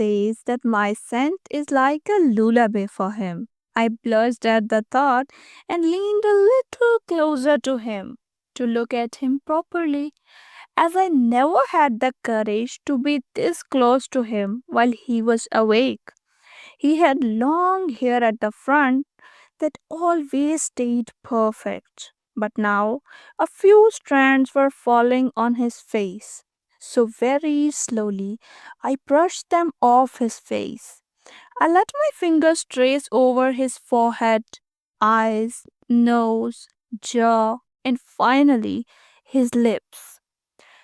says that my scent is like a lullaby for him. I blushed at the thought and leaned a little closer to him to look at him properly, as I never had the courage to be this close to him while he was awake. He had long hair at the front that always stayed perfect, but now a few strands were falling on his face. So very slowly I brushed them off his face. I let my fingers trace over his forehead, eyes, nose, jaw, and finally his lips.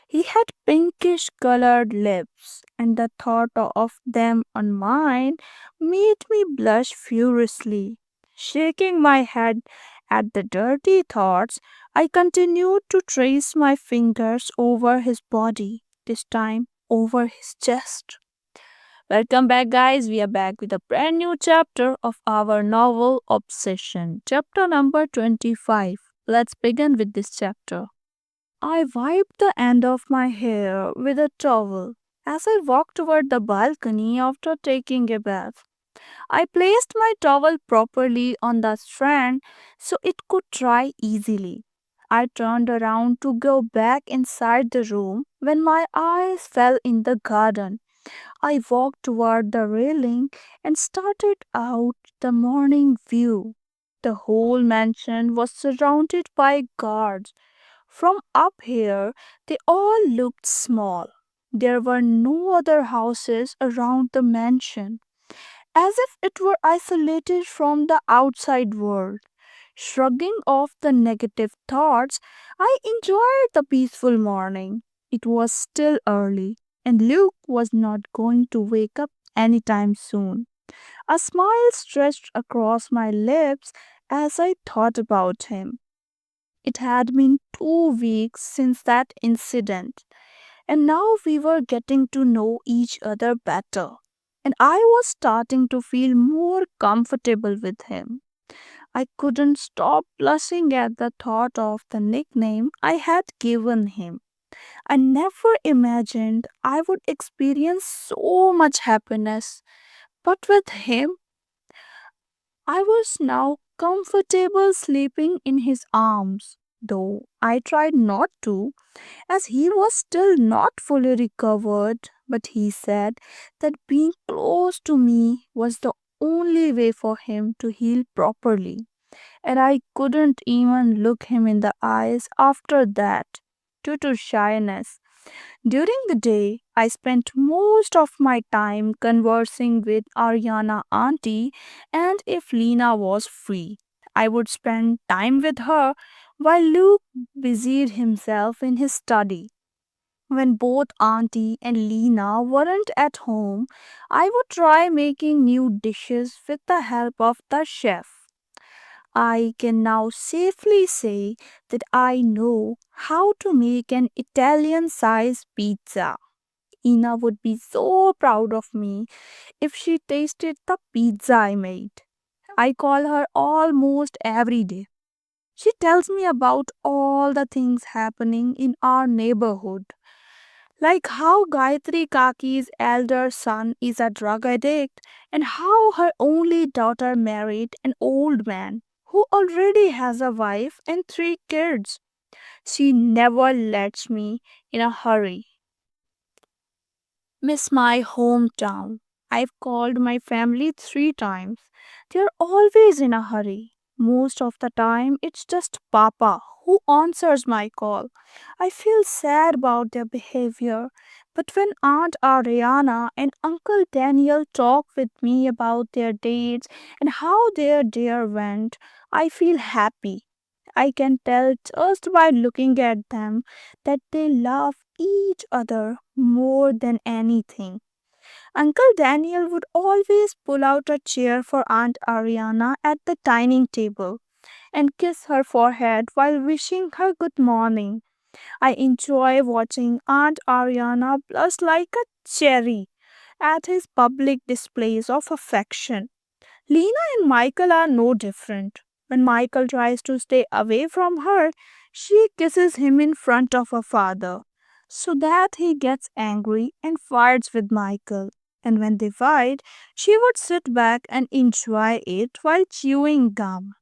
He had pinkish colored lips, and the thought of them on mine made me blush furiously. Shaking my head at the dirty thoughts, I continued to trace my fingers over his body, this time over his chest. Welcome back, guys. We are back with a brand new chapter of our novel Obsession, chapter number 25. Let's begin with this chapter. I wiped the end of my hair with a towel as I walked toward the balcony after taking a bath. I placed my towel properly on the strand so it could dry easily. I turned around to go back inside the room when my eyes fell in the garden. I walked toward the railing and started out the morning view. The whole mansion was surrounded by guards. From up here, they all looked small. There were no other houses around the mansion, as if it were isolated from the outside world. Shrugging off the negative thoughts, I enjoyed the peaceful morning. It was still early, and Luke was not going to wake up anytime soon. A smile stretched across my lips as I thought about him. It had been 2 weeks since that incident, and now we were getting to know each other better. And I was starting to feel more comfortable with him. I couldn't stop blushing at the thought of the nickname I had given him. I never imagined I would experience so much happiness. But with him, I was now comfortable sleeping in his arms, though I tried not to, as he was still not fully recovered. But he said that being close to me was the only way for him to heal properly, and I couldn't even look him in the eyes after that due to shyness. During the day, I spent most of my time conversing with Ariana auntie, and if Lena was free, I would spend time with her while Luke busied himself in his study. When both Auntie and Lena weren't at home, I would try making new dishes with the help of the chef. I can now safely say that I know how to make an Italian sized pizza. Ina would be so proud of me if she tasted the pizza I made. I call her almost every day. She tells me about all the things happening in our neighborhood, like how Gayatri Kaki's elder son is a drug addict and how her only daughter married an old man who already has a wife and 3 kids. She never lets me in a hurry miss my hometown. I've called my family 3 times. They're always in a hurry. Most of the time, it's just Papa who answers my call. I feel sad about their behavior, but when Aunt Ariana and Uncle Daniel talk with me about their dates and how their day went, I feel happy. I can tell just by looking at them that they love each other more than anything. Uncle Daniel would always pull out a chair for Aunt Ariana at the dining table and kiss her forehead while wishing her good morning. I enjoy watching Aunt Ariana blush like a cherry at his public displays of affection. Lena and Michael are no different. When Michael tries to stay away from her, she kisses him in front of her father so that he gets angry and fights with Michael. and when they fight, she would sit back and enjoy it while chewing gum.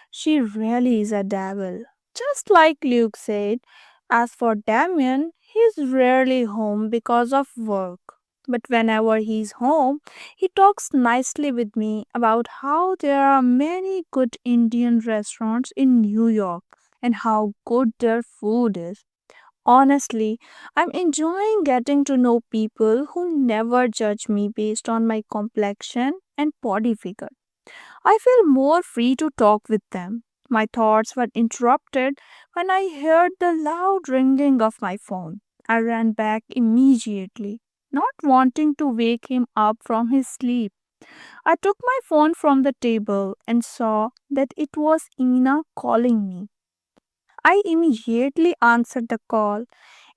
She really is a devil. Just like Luke said, as for Damien, he's rarely home because of work. But whenever he's home, he talks nicely with me about how there are many good Indian restaurants in New York and how good their food is. Honestly, I'm enjoying getting to know people who never judge me based on my complexion and body figure. I feel more free to talk with them. My thoughts were interrupted when I heard the loud ringing of my phone. I ran back immediately, not wanting to wake him up from his sleep. I took my phone from the table and saw that it was Ina calling me. I immediately answered the call.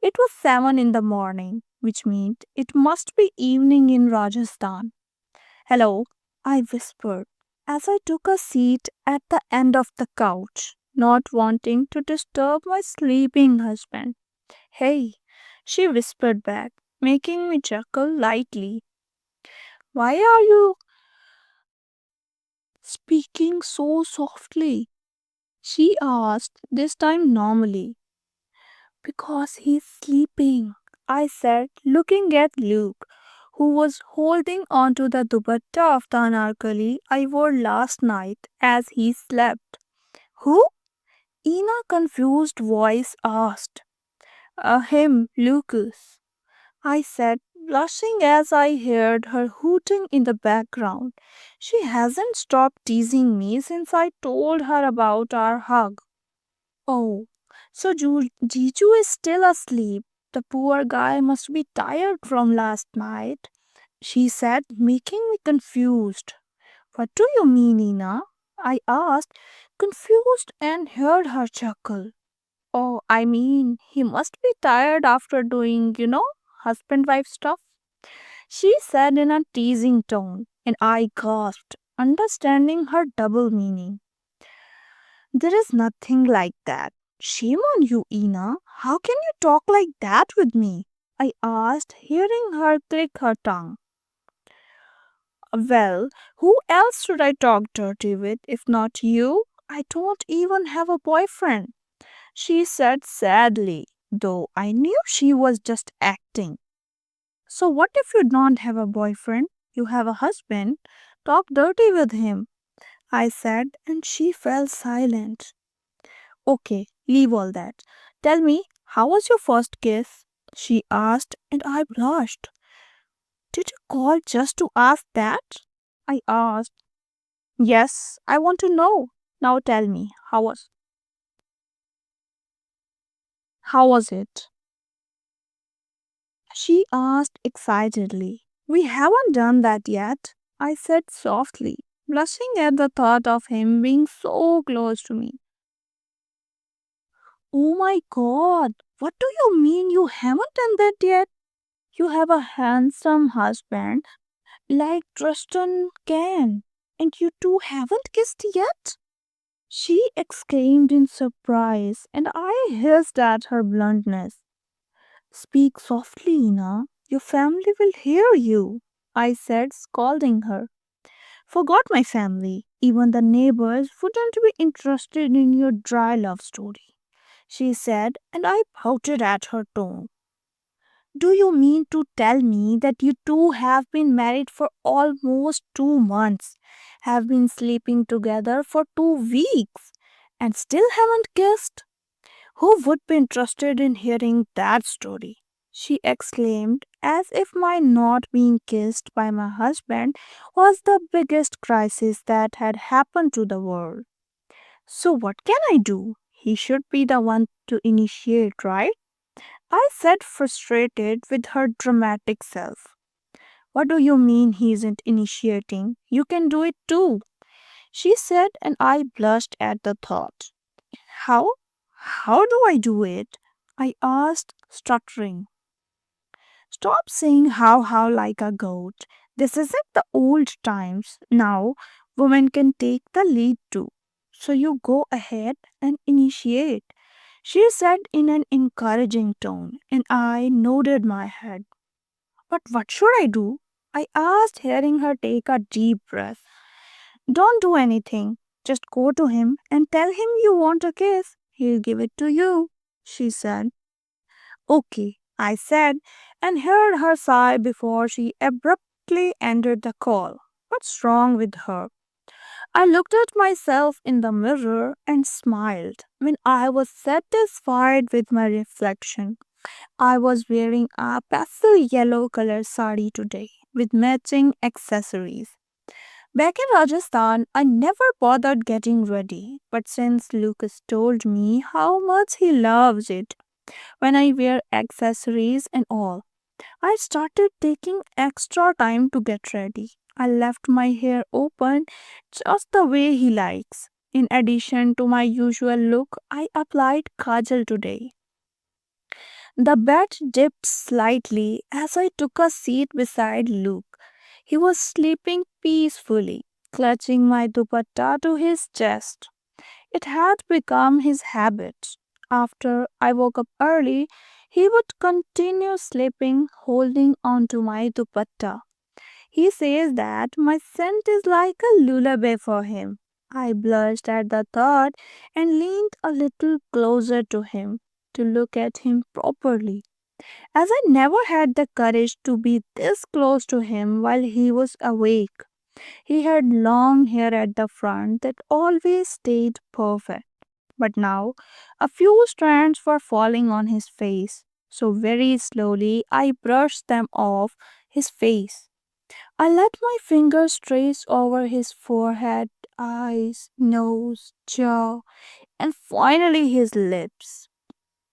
It was 7 in the morning, which meant it must be evening in Rajasthan. Hello, I whispered as I took a seat at the end of the couch, not wanting to disturb my sleeping husband. Hey, she whispered back, making me chuckle lightly. Why are you speaking so softly? She asked, this time normally. Because he's sleeping, I said, looking at Luke, who was holding onto the dupatta of the anarkali I wore last night as he slept. Who? Ina confused voice asked. Him, Lucas. I said, blushing as I heard her hooting in the background. She hasn't stopped teasing me since I told her about our hug. Oh, so Jiju is still asleep. The poor guy must be tired from last night, she said, making me confused. What do you mean, Ina? I asked, confused, and heard her chuckle. Oh, I mean, he must be tired after doing, husband wife stuff, she said in a teasing tone, and I gasped, understanding her double meaning. There is nothing like that. Shame on you, Ina. How can you talk like that with me? I asked, hearing her click her tongue. Well, who else should I talk dirty with if not you? I don't even have a boyfriend, she said sadly, though I knew she was just acting. So, what if you don't have a boyfriend? You have a husband. Talk dirty with him, I said, and she fell silent. Okay, leave all that. Tell me, how was your first kiss? She asked, and I blushed. Did you call just to ask that? I asked. Yes, I want to know. Now tell me, how was it? She asked excitedly. We haven't done that yet, I said softly, blushing at the thought of him being so close to me. Oh my god, what do you mean you haven't done that yet? You have a handsome husband like Tristan can, and you two haven't kissed yet? She exclaimed in surprise, and I hissed at her bluntness. Speak softly, Ina. Your family will hear you, I said, scolding her. Forgot my family. Even the neighbors wouldn't be interested in your dry love story, she said, and I pouted at her tone. Do you mean to tell me that you two have been married for almost 2 months, have been sleeping together for 2 weeks, and still haven't kissed? Who would be interested in hearing that story? She exclaimed, as if my not being kissed by my husband was the biggest crisis that had happened to the world. So, what can I do? He should be the one to initiate, right? I said, frustrated with her dramatic self. What do you mean he isn't initiating? You can do it too, she said, and I blushed at the thought. How? How do I do it? I asked, stuttering. Stop saying how like a goat. This isn't the old times. Now, women can take the lead too. So you go ahead and initiate, she said in an encouraging tone, and I nodded my head. But what should I do? I asked, hearing her take a deep breath. Don't do anything. Just go to him and tell him you want a kiss. He'll give it to you, she said. Okay, I said, and heard her sigh before she abruptly ended the call. What's wrong with her? I looked at myself in the mirror and smiled when I was satisfied with my reflection. I was wearing a pastel yellow color sari today with matching accessories. Back in Rajasthan, I never bothered getting ready, but since Lucas told me how much he loves it when I wear accessories and all, I started taking extra time to get ready. I left my hair open just the way he likes. In addition to my usual look, I applied kajal today. The bed dipped slightly as I took a seat beside Luke. He was sleeping peacefully, clutching my dupatta to his chest. It had become his habit. After I woke up early, he would continue sleeping, holding onto my dupatta. He says that my scent is like a lullaby for him. I blushed at the thought and leaned a little closer to him to look at him properly, as I never had the courage to be this close to him while he was awake. He had long hair at the front that always stayed perfect, but now a few strands were falling on his face. So very slowly I brushed them off his face. I let my fingers trace over his forehead, eyes, nose, jaw, and finally his lips.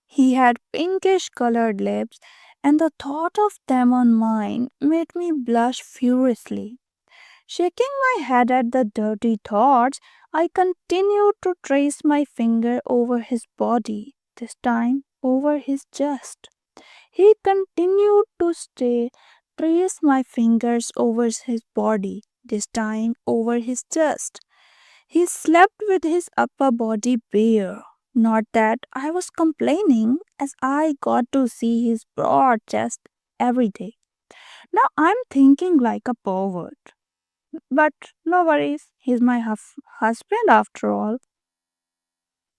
He had pinkish colored lips, and the thought of them on mine made me blush furiously. Shaking my head at the dirty thoughts, I continued to trace my finger over his body, this time over his chest. He continued to trace my fingers over his body, this time over his chest. He slept with his upper body bare. Not that I was complaining, as I got to see his broad chest every day. Now I'm thinking like a pervert. But no worries, he's my husband after all.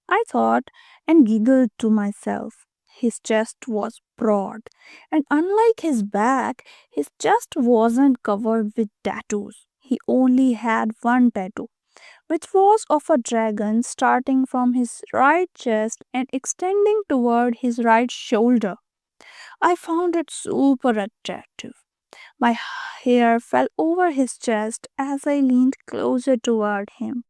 I thought and giggled to myself. His chest was broad, and unlike his back, his chest wasn't covered with tattoos. He only had one tattoo, which was of a dragon starting from his right chest and extending toward his right shoulder. I found it super attractive. My hair fell over his chest as I leaned closer toward him.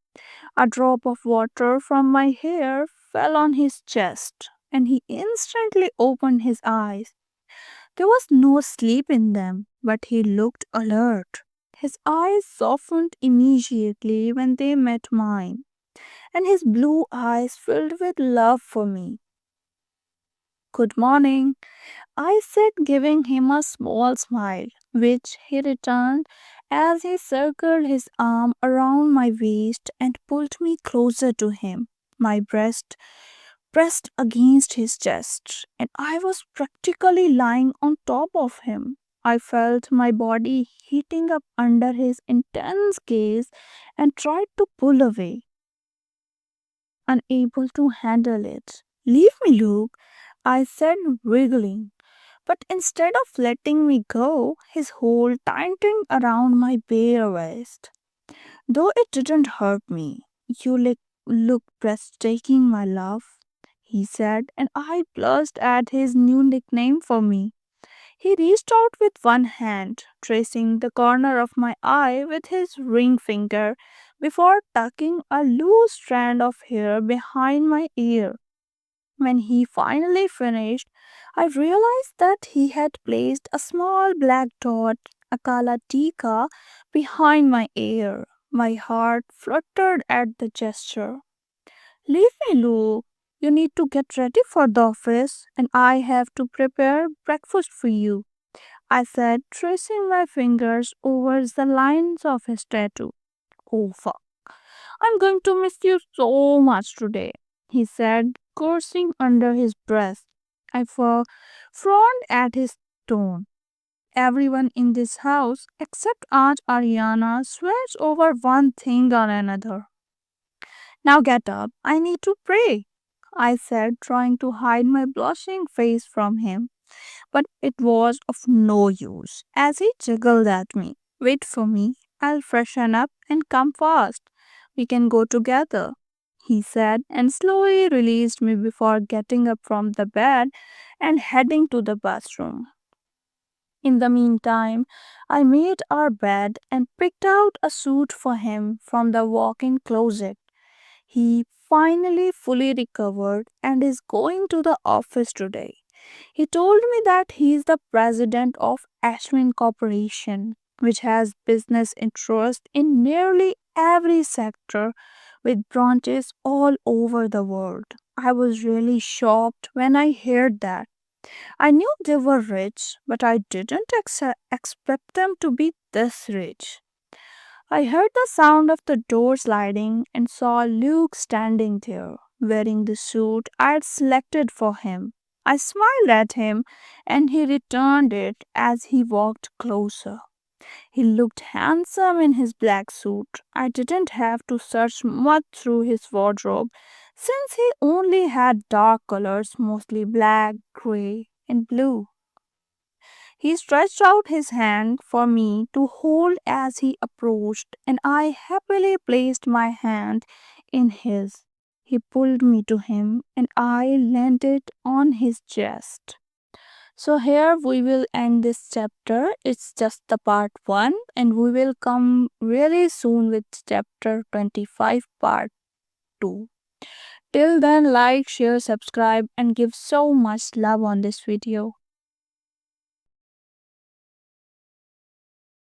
A drop of water from my hair fell on his chest, and he instantly opened his eyes. There was no sleep in them, but he looked alert. His eyes softened immediately when they met mine, and his blue eyes filled with love for me. Good morning, I said, giving him a small smile, which he returned as he circled his arm around my waist and pulled me closer to him. My breast pressed against his chest, and I was practically lying on top of him. I felt my body heating up under his intense gaze and tried to pull away, unable to handle it. Leave me, Luke, I said, wriggling. But instead of letting me go, his hold tightened around my bare waist. Though it didn't hurt me. Look breathtaking, my love, he said, and I blushed at his new nickname for me. He reached out with one hand, tracing the corner of my eye with his ring finger before tucking a loose strand of hair behind my ear. When he finally finished, I realized that he had placed a small black dot, a kala tika, behind my ear. My heart fluttered at the gesture. Leave me, Luke. You need to get ready for the office, and I have to prepare breakfast for you, I said, tracing my fingers over the lines of his tattoo. Oh, fuck. I'm going to miss you so much today, he said, cursing under his breath. I frowned at his tone. Everyone in this house, except Aunt Ariana, swears over one thing or another. Now get up, I need to pray, I said, trying to hide my blushing face from him. But it was of no use, as he jiggled at me. Wait for me, I'll freshen up and come fast. We can go together, he said, and slowly released me before getting up from the bed and heading to the bathroom. In the meantime, I made our bed and picked out a suit for him from the walk in closet. He finally fully recovered and is going to the office today. He told me that he is the president of Ashwin Corporation, which has business interests in nearly every sector with branches all over the world. I was really shocked when I heard that. I knew they were rich, but I didn't expect them to be this rich. I heard the sound of the door sliding and saw Luke standing there, wearing the suit I had selected for him. I smiled at him and he returned it as he walked closer. He looked handsome in his black suit. I didn't have to search much through his wardrobe since he only had dark colors, mostly black, gray, and blue. He stretched out his hand for me to hold as he approached, and I happily placed my hand in his. He pulled me to him, and I landed on his chest. So, here we will end this chapter. It's just the part 1, and we will come really soon with chapter 25, part 2. Till then, like, share, subscribe, and give so much love on this video.